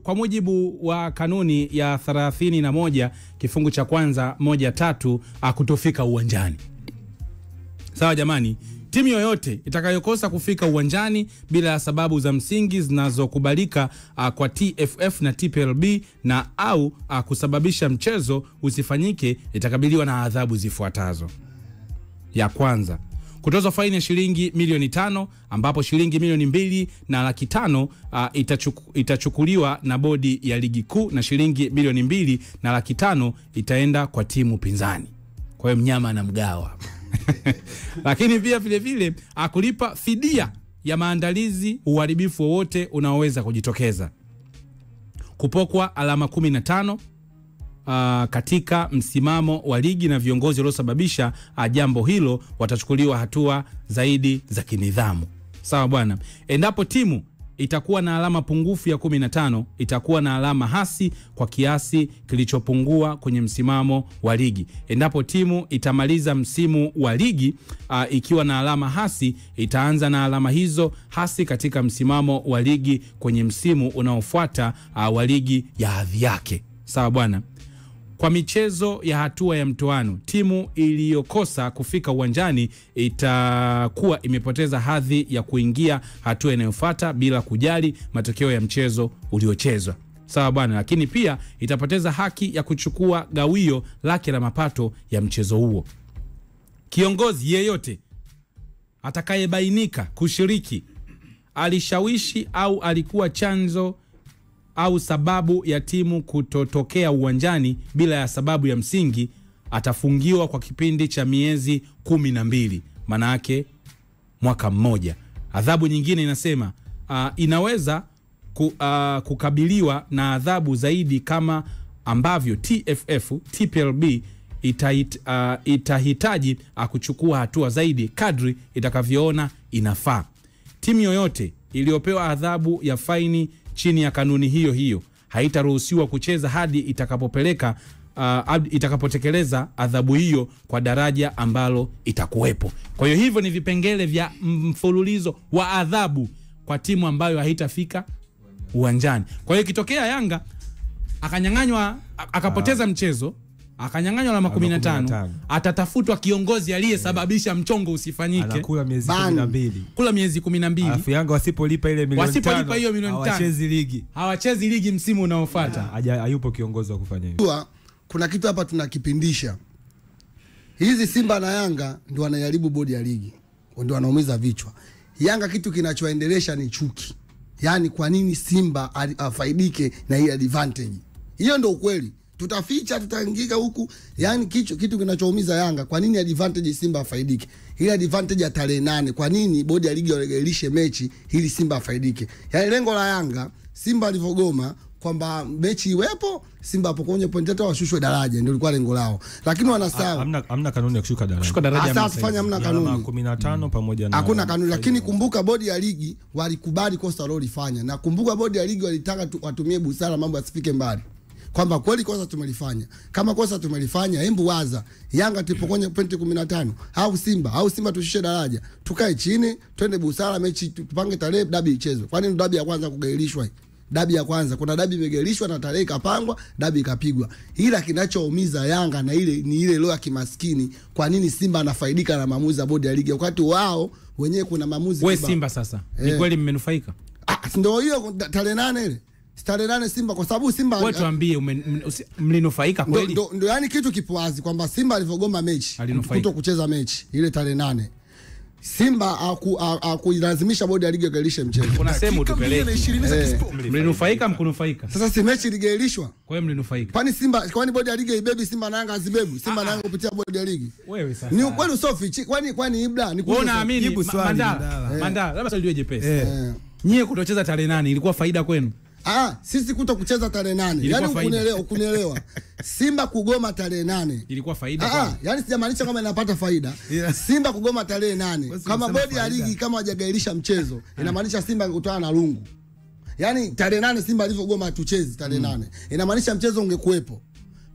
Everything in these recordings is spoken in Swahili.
Kwa mujibu wa kanuni ya 31 kifungu cha kwanza 1.3 kutofika uwanjani. Sawa jamani, timu yoyote itakayokosa kufika uwanjani bila sababu za msingi zinazokubalika kwa TFF na TPLB na au kusababisha mchezo usifanyike itakabiliwa na adhabu zifuatazo. Ya kwanza, kutozwa faini ya shilingi milioni 5 ambapo shilingi milioni 2.5 itachukuliwa na bodi ya ligi kuu na shilingi milioni 2.5 itaenda kwa timu pinzani. Kwa hiyo mnyama na mgawa. Lakini pia vile vile kulipa fidia ya maandalizi uharibifu wowote unaoweza kujitokeza. Kupokwa alama 15 katika msimamo wa ligi na viongozi waliosababisha jambo hilo watachukuliwa hatua zaidi za kinidhamu. Sawa bwana. Endapo timu itakuwa na alama pungufu ya 15 itakuwa na alama hasi kwa kiasi kilichopungua kwenye msimamo wa ligi. Endapo timu itamaliza msimu wa ligi ikiwa na alama hasi itaanza na alama hizo hasi katika msimamo wa ligi kwenye msimu unaofuata wa ligi ya hadhi yake. Sawa bwana. Kwa michezo ya hatua ya mtoano, timu iliyokosa kufika uwanjani itakuwa imepoteza hadhi ya kuingia hatua inayofuata bila kujali matokeo ya mchezo uliochezwa. Sawa bwana, lakini pia itapoteza haki ya kuchukua gawio lake la mapato ya mchezo huo. Kiongozi yeyote atakayebainika kushiriki, alishawishi au alikuwa chanzo au sababu ya timu kutotokea uwanjani bila ya sababu ya msingi atafungiwa kwa kipindi cha miezi 12, maana yake mwaka mmoja. Adhabu nyingine inasema inaweza kukabiliwa na adhabu zaidi kama ambavyo TFF, TPLB itahitaji kuchukua hatua zaidi kadri itakavyoona inafaa. Timu yoyote iliyopewa adhabu ya faini chini ya kanuni hiyo haitaruhusiwa kucheza hadi itakapotekeleza adhabu hiyo kwa daraja ambalo itakuwepo. Kwa hiyo hivyo ni vipengele vya mfululizo wa adhabu kwa timu ambayo haitafika uwanjani. Kwa hiyo kitokea Yanga akanyang'anywa akapoteza mchezo, akanyang'anywa alama 15, atatafutwa kiongozi aliyesababisha mchongo usifanyike. Anakula miezi 12. Kula miezi 12. Alafu Yanga wasipolipa ile milioni 5. Hawachezi ligi. Hawachezi ligi msimu unaofuata. Hayupo kiongozi wa kufanya hivyo. Kuna kitu hapa tunakipindisha. Hizi Simba na Yanga ndio wanajaribu bodi ya ligi. Ndio wanaumiza vichwa. Yanga kitu kinachoendelesha ni chuki. Yaani kwa nini Simba afaidike na hii advantage? Hiyo ndio ukweli. Tutaficha, tutaingika huku. Yaani kitu kinachoumiza Yanga, kwa nini advantage Simba afaidike? Ile advantage ya tarehe 8, kwa nini bodi ya ligi waregelishe mechi ili Simba afaidike? Yaani lengo la Yanga, Simba alivogoma kwamba mechi iwepo, Simba hapo kwenye point tatu washushwe daraja, ndio ilikuwa lengo lao. Lakini wanasahau hamna kanuni ya kushuka daraja. Kushuka daraja sasa tufanye hamna kanuni. 15 pamoja na hakuna kanuni, lakini kumbuka bodi ya ligi walikubali kosa walilofanya. Na kumbuka bodi ya ligi walitaka watumie busara mambo yasifike mbali. Kwamba kweli kosa tumelifanya. Kama kosa tumelifanya, hebu waza Yanga tulipokonya pointi 15 au Simba tushushe daraja. Tukae chini, twende busara, mechi tupange tarehe, dabi ichezwe. Kwa nini dabi ya kwanza kugailishwa? Dabi ya kwanza kuna dabi imegailishwa na tarehe kapangwa, dabi ikapigwa. Ila kinachoumiza Yanga na ile roho ya kimaskini, kwa nini Simba anafaidika na maamuzi ya bodi ya ligi wakati wao wenyewe kuna maamuzi. Wewe Simba sasa ni kweli mmenufaika? Ndio hiyo tarehe 8 ile. Tarehe 8 Simba, kwa sababu Simba wewe tuambie mlinufaika kweli? Ndio yani kitu kipo wazi kwamba Simba alivogoma mechi kuto kucheza mechi ile tarehe 8, Simba akuilazimisha bodi ya ligi gailishe mchezo. Kuna sehemu tupeleke. Mlinufaika mkunufaika? Sasa si mechi ligailishwa. Kwa hiyo mlinufaika. Kwani bodi ya ligi ibebi Simba na Yanga azibebu? Simba na Yanga kupitia bodi ya ligi. Wewe sasa. Ni ukweli usofichi. Kwani Ibra ni unaamini Mandala labda swali liwe jepesi. Nyie kutocheza tarehe 8 ilikuwa faida kwenu? Sisi kuto kucheza tarehe 8. Yaani ukunielewa. Simba kugoma tarehe 8 ilikuwa faida. Yaani sijamaanisha kama inapata faida. Simba kugoma tarehe 8. Kama bodi ya ligi kama hajagailisha mchezo, inamaanisha Simba kukutana na lungu. Yaani tarehe 8 Simba alivyogoma tucheze tarehe 8. Inamaanisha mchezo ungekuepo.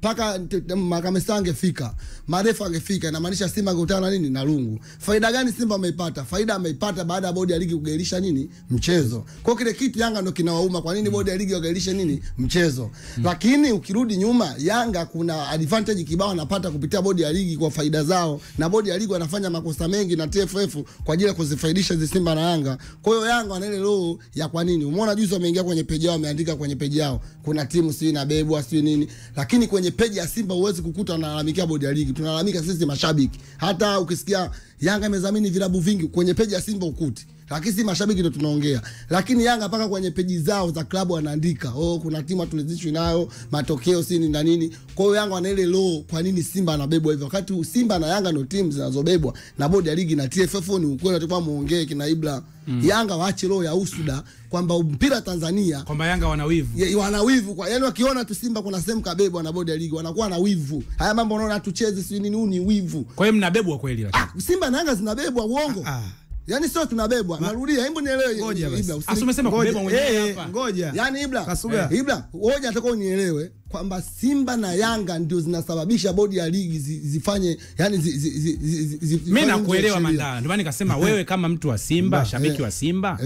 paka Makamesa angefika, marefa angefika, inamaanisha Simba angekutana nini na Lungu. Faida gani Simba ameipata? Faida ameipata baada ya bodi ya ligi kugairisha nini mchezo. Kwa kile kitu Yanga ndio kinawauma, kwa nini bodi ya ligi wagairishe nini mchezo. Lakini ukirudi nyuma, Yanga kuna advantage kibao anapata kupitia bodi ya ligi kwa faida zao, na bodi ya ligi wanafanya makosa mengi na TFF kwa ajili ya kuzifaidisha hizo Simba na Yanga. Kwa hiyo Yanga wana ile roho ya kwa nini. Umeona juzi wameingia kwenye page yao, wameandika kwenye page yao kuna timu si inabebwa si nini, lakini kwenye page ya Simba huwezi kukuta wanalalamikia bodi ya ligi. Tunalalamika sisi mashabiki. Hata ukisikia Yanga imezamini vilabu vingi, kwenye page ya Simba ukuti, lakini si mashabiki ndio tunaongea. Lakini Yanga paka kwenye peji zao za klabu wanaandika kuna timu tulizishwi nayo matokeo si ni na nini. Kwa hiyo Yanga wana ile law, kwa nini Simba anabebwa hivyo wakati Simba na Yanga ndio timu zinazobebwa na bodi ya ligi na TFF. Ni ukweli atakuwa muongee kina Ibra. Yanga waache law ya usuda kwamba mpira Tanzania kwamba Yanga wana wivu. Wana wivu kwa yani wakiona tu Simba kuna sehemu kabebwa na bodi ya ligi wanakuwa na wivu. Haya mambo unaona tucheze si nini, ni wivu. Kwa hiyo mnabebwa kweli lakini. Simba na Yanga zinabebwa uongo. Yani sio tunabebwa. Narudia, hebu nielewe Ibra. Umesema kubebwa mwenyewe hapa. Ngoja. Yani Ibra, Ibra, ngoja nataka unielewe kwamba Simba na Yanga ndio zinasababisha bodi ya ligi zifanye yani mimi nakuelewa Mandala. Ndio maana nikasema wewe kama mtu wa Simba, shabiki wa Simba,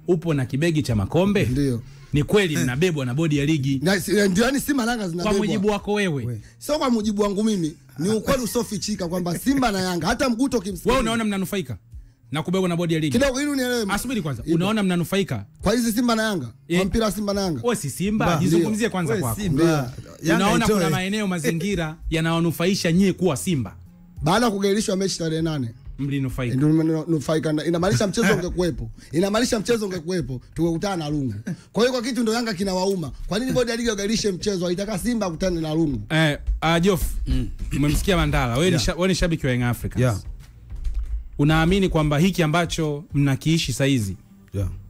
upo na kibegi cha makombe. Ndio. Ni kweli mnabebwa na bodi ya ligi. Ndio yani Simba na Yanga zinabebwa. Kwa mujibu wako wewe. Sio kwa mujibu wangu mimi. Ni ukweli usofichika kwamba Simba na Yanga hata Mguto kimsikia. Wewe unaona mnanufaika na kubebwa na bodi ya ligi? Kidogo ili unielewe. Asubiri kwanza. Unaona mnanufaika kwa hizi Simba na Yanga? Kwa mpira Simba na Yanga. Wewe si Simba, jizungumzie kwanza kwako. Unaona kuna maeneo mazingira yanawanufaisha nyie kuwa Simba? Baada ya kugairishwa mechi tarehe 8 mlinufaika. Ndio mmenufaika. Inamaanisha mchezo ungekuepo. Inamaanisha mchezo ungekuepo tungekutana na Lungu. Kwa hiyo kwa kitu ndio Yanga kinawauma. Kwa nini bodi ya ligi wagairishe mchezo? Haitaka Simba akutane na Lungu. Jof, umemsikia Mandala. Wewe ni shabiki wa Young Africans. Unaamini kwamba hiki ambacho mnakiishi saizi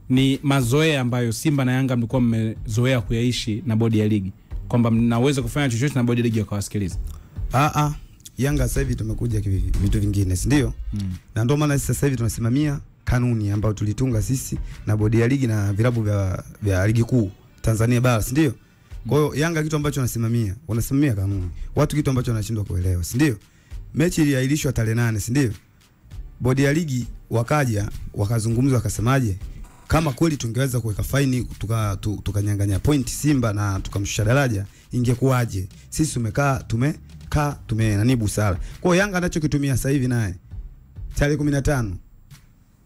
ni mazoea ambayo Simba na Yanga mlikuwa mmezoea kuyaishi na bodi ya ligi, kwamba mnaweza kufanya chochote na bodi ya ligi wakawasikiliza? Yanga sasa hivi tumekuja vitu vingine, si ndio? Na ndio maana sasa hivi tunasimamia kanuni ambayo tulitunga sisi na bodi ya ligi na vilabu vya ligi kuu Tanzania bara, si ndio? Kwa hiyo Yanga kitu ambacho wanasimamia kanuni. Watu kitu ambacho wanashindwa kuelewa, si ndio? Mechi iliahirishwa tarehe 8, si ndio? Bodi ya ligi wakaja wakazungumza wakasemaje, kama kweli tungeweza kuweka faini tukanyang'anya point Simba na tukamshusha daraja ingekuaje? Sisi tumekaa nani busara. Kwa hiyo Yanga anachokitumia sasa hivi naye tarehe 15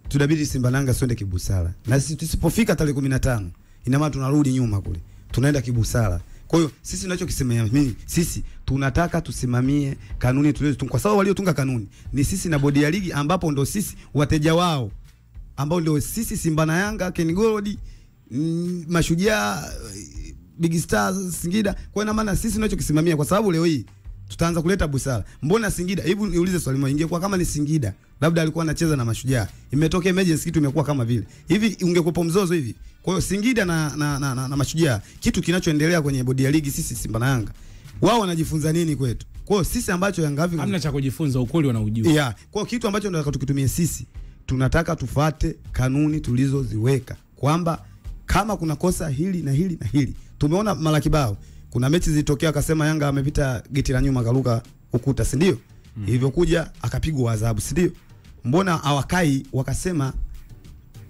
tunabidi Simba na Yanga sonde kibusara. Na sisi tusipofika tarehe 15 ina maana tunarudi nyuma kule. Tunaenda kibusara. Kwa hiyo sisi tunachokisemea sisi tunataka tusimamie kanuni tulizotunga, kwa sababu waliotunga kanuni ni sisi na bodi ya ligi, ambapo ndo sisi wateja wao, ambao ndio sisi Simba na Yanga, Ken Gold, Mashujaa, Big Stars, Singida. Kwa ina maana sisi tunachokisimamia, kwa sababu leo hii tutaanza kuleta busara. Mbona Singida? Hebu niulize swali moja, ingekuwa kama ni Singida labda alikuwa anacheza na Mashujaa, imetokea emergency, kitu imekuwa kama vile hivi, ungekuwa mzozo hivi. Kwa hiyo Singida na Mashujaa, kitu kinachoendelea kwenye bodi ya ligi, sisi Simba na Yanga, wao wanajifunza nini kwetu? Kwa hiyo sisi ambacho Yanga Afrika hamna cha kujifunza, ukweli wanaujua. Kwa hiyo kitu ambacho tunataka tukitumie sisi, tunataka tufuate kanuni tulizoziweka, kwamba kama kuna kosa hili na hili na hili. Tumeona mara kibao, kuna mechi zilitokea akasema Yanga amepita geti la nyuma akaruka ukuta, si ndio? Hivyo kuja akapigwa adhabu, si ndio? Mbona hawakai wakasema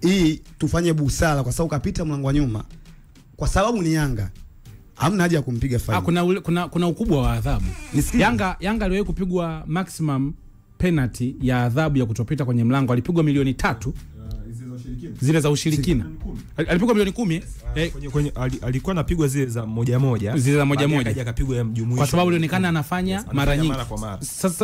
hii tufanye busara, kwa sababu kapita mlango wa nyuma, kwa sababu ni Yanga, hamna haja ya kumpiga faini. Kuna ukubwa wa adhabu. Yanga aliwahi kupigwa maximum penalty ya adhabu ya kutopita kwenye mlango, alipigwa milioni 3. Zile za ushirikina. Alipigwa milioni 10. Alikuwa anapigwa zile za moja. Zile za moja. Akaja akapigwa ya mjumuisho. Kwa sababu ilionekana anafanya mara nyingi.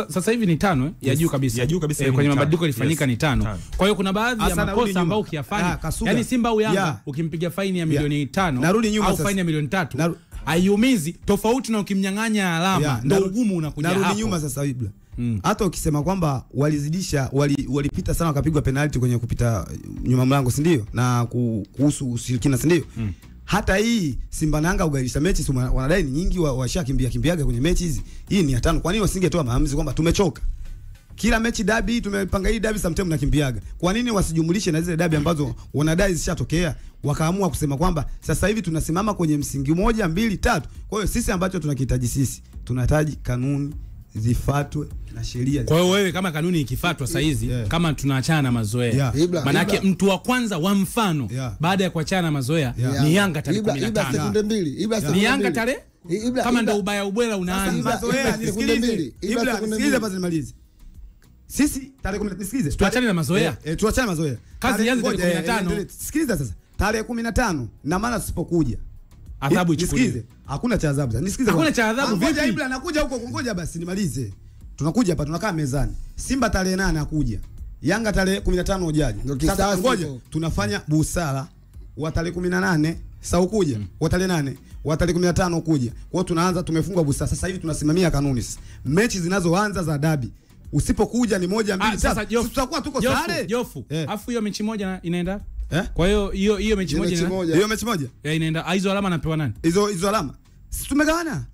Sasa hivi ni 5 ya juu kabisa. Ya juu kabisa. Kwenye mabadiliko ilifanyika ni 5. Kwa hiyo kuna baadhi ya makosa ambayo ukiyafanya, yani Simba au Yanga ukimpiga faini ya milioni 5 au faini ya milioni 3 haiumizi, tofauti na ukimnyang'anya alama, ndio ugumu unakuja hapo. Narudi nyuma sasa Ibra. Hata ukisema kwamba walizidisha, walipita sana wakapigwa penalty kwenye kupita nyuma mlango, si ndio? Na kuhusu ushirikina, si ndio? Hata hii Simba na Yanga ugairisha mechi, wanadai ni nyingi, washakimbia kwenye mechi hizi. Hii ni ya 5. Kwa nini wasingetoa maamuzi kwamba tumechoka? Kila mechi dabi tumepanga hii dabi, sometimes nakimbiaga. Kwa nini wasijumulishe na zile dabi ambazo wanadai zishatokea, wakaamua kusema kwamba sasa hivi tunasimama kwenye msingi 1, 2, 3. Kwa hiyo sisi ambacho tunakihitaji sisi, tunahitaji kanuni zifuatwe na sheria. Kwa hiyo wewe kama kanuni ikifuatwa saa hizi kama tunaachana na mazoea, maana yake mtu wa kwanza wa mfano baada ya kuachana na mazoea ni Yanga tarehe 15. Sekunde mbili. Ni Yanga tarehe kama ndio ubaya ubwela unaanza. Mazoea nisikilize. Nisikilize basi nimalize. Sisi tarehe 10 nisikilize. Tuachane na mazoea. Tuachane na mazoea. Kazi ianze tarehe 15. Sikiliza sasa. Tarehe 15 na maana tusipokuja adhabu ichukuliwe. Hakuna cha adhabu. Nisikilize. Hakuna cha adhabu vipi? Ngoja Ibra anakuja huko, ngoja basi nimalize. Tunakuja hapa tunakaa mezani. Simba tarehe 8 akuja. Yanga tarehe 15 ujaji. Sasa ngoja tunafanya busara wa tarehe 18 sasa ukuja. Wa tarehe 8, wa tarehe 15 ukuja. Kwa hiyo tunaanza tumefunga busara. Sasa hivi tunasimamia kanuni sasa. Mechi zinazoanza za dabi. Usipokuja ni 1-2 sasa tutakuwa tuko sare. Jofu. Alafu hiyo mechi moja inaenda? Kwa hiyo mechi moja hiyo mechi moja inaenda. Hizo alama anapewa nani? Hizo alama. Si tumegawana?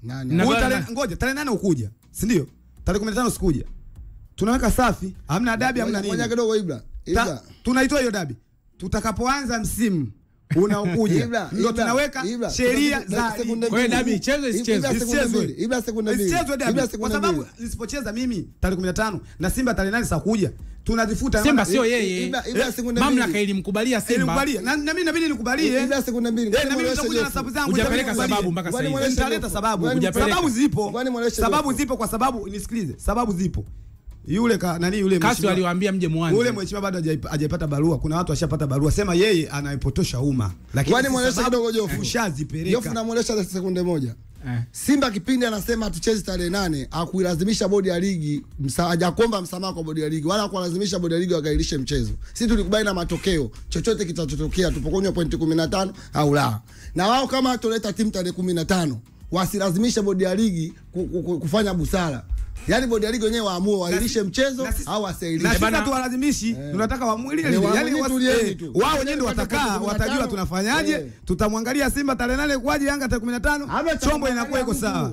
Ngoja tarehe 8 ukuja. Si ndio? Tarehe 15 sikuja. Tunaweka safi. Hamna dabi, hamna nini. Ngoja kidogo Ibra. Tunaitoa hiyo dabi. Tutakapoanza msimu unaokuja ndio tunaweka sheria za kwa hiyo dabi ichezwe isichezwe. Ibra sekunde mbili. Kwa sababu nisipocheza mimi tarehe 15 na Simba tarehe 8 saa kuja tunazifuta. Simba sio yeye. Mamlaka ilimkubalia Simba. Na mimi inabidi nikubalie. Ibra sekunde mbili. Na mimi nitakuja na sababu zangu. Hujapeleka sababu mpaka sasa hivi. Nitaleta sababu. Sababu zipo. Sababu zipo kwa sababu nisikilize. Sababu zipo. Yule yule Kasi aliwaambia mje muanze. Yule mheshimiwa bado hajapata barua. Kuna watu washapata barua. Sema yeye anaipotosha umma. Lakini mwelesha kidogo Jofu. Ushazipeleka. Jofu na mwelesha sekunde moja. Simba kipindi anasema tucheze tarehe 8, hakuilazimisha bodi ya ligi, hajakomba msamaha kwa bodi ya ligi wala hakuilazimisha bodi ya ligi wakailishe mchezo. Sisi tulikubali na matokeo. Chochote kitachotokea tupokonywa pointi 15 au la. Na wao kama tuleta timu tarehe 15, wasilazimisha bodi ya ligi kufanya busara. Yaani bodi ya ligi wenyewe waamue wailishe mchezo au wasilishe. Na sisi tuwalazimishi, tunataka waamue ile. Yaani wao wenyewe ndio watakaa, watajua tunafanyaje. Tutamwangalia Simba tarehe 8 kwaje, Yanga tarehe 15, chombo inakuwa iko sawa.